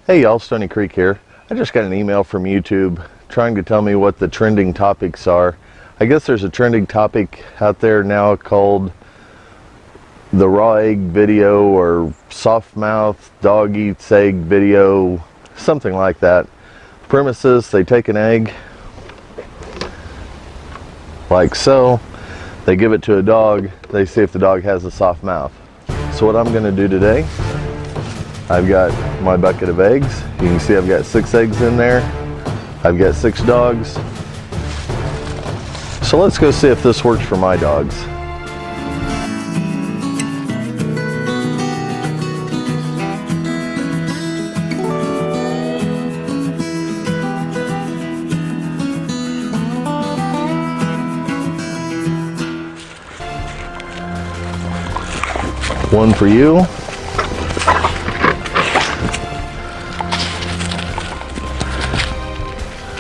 Hey y'all, Stoney Creek here. I just got an email from YouTube trying to tell me what the trending topics are. I guess there's a trending topic out there now called the raw egg video or soft mouth dog eats egg video, something like that. Premise is they take an egg like so, they give it to a dog, they see if the dog has a soft mouth. So what I'm going to do today, I've got my bucket of eggs. You can see I've got 6 eggs in there. I've got 6 dogs. So let's go see if this works for my dogs. One for you.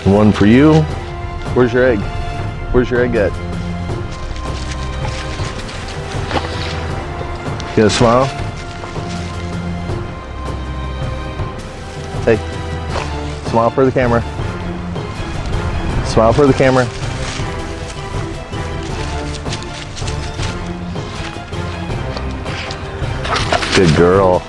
One for you. Where's your egg? Where's your egg at? You gonna smile? Hey, smile for the camera. Smile for the camera. Good girl.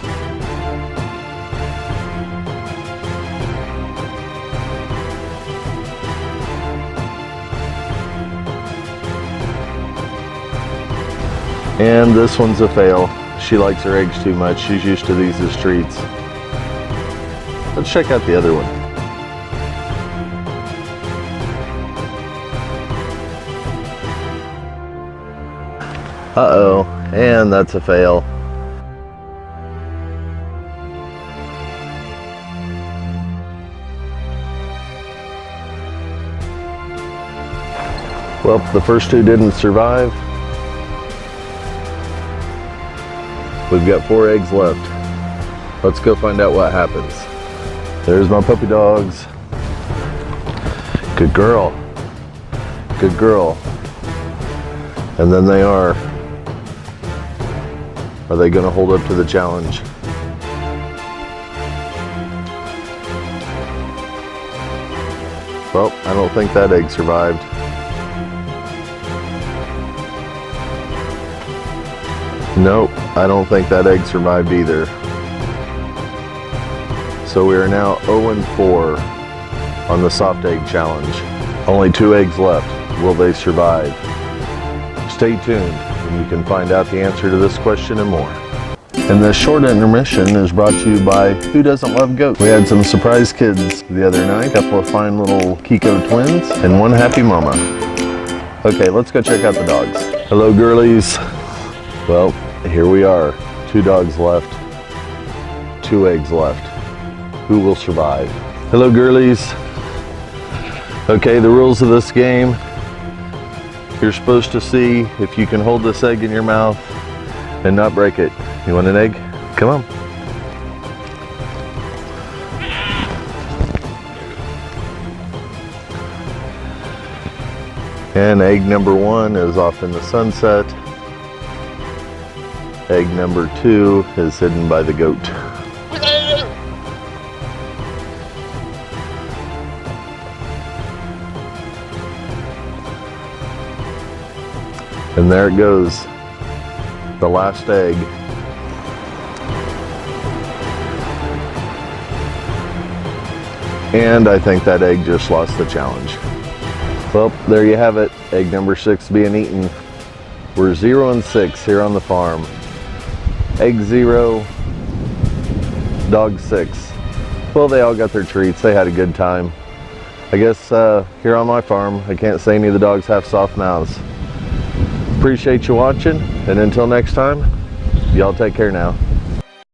And this one's a fail. She likes her eggs too much. She's used to these as treats. Let's check out the other one. Uh-oh, and that's a fail. Well, the first 2 didn't survive. We've got 4 eggs left. Let's go find out what happens. There's my puppy dogs. Good girl. Good girl. And then they are. Are they going to hold up to the challenge? Well, I don't think that egg survived. Nope, I don't think that egg survived either. So we are now 0-4 on the soft egg challenge. Only 2 eggs left. Will they survive? Stay tuned and you can find out the answer to this question and more. And this short intermission is brought to you by Who Doesn't Love Goats? We had some surprise kids the other night, a couple of fine little Kiko twins and one happy mama. Okay, let's go check out the dogs. Hello girlies. Well, here we are, 2 dogs left, 2 eggs left. Who will survive? Hello girlies. Okay, the rules of this game. You're supposed to see if you can hold this egg in your mouth and not break it. You want an egg? Come on. And egg number 1 is off in the sunset. Egg number 2 is hidden by the goat. And there it goes, the last egg. And I think that egg just lost the challenge. Well, there you have it, egg number 6 being eaten. We're 0-6 here on the farm. Egg 0, dog 6. Well, they all got their treats. They had a good time. I guess here on my farm, I can't say any of the dogs have soft mouths. Appreciate you watching, and until next time, y'all take care now.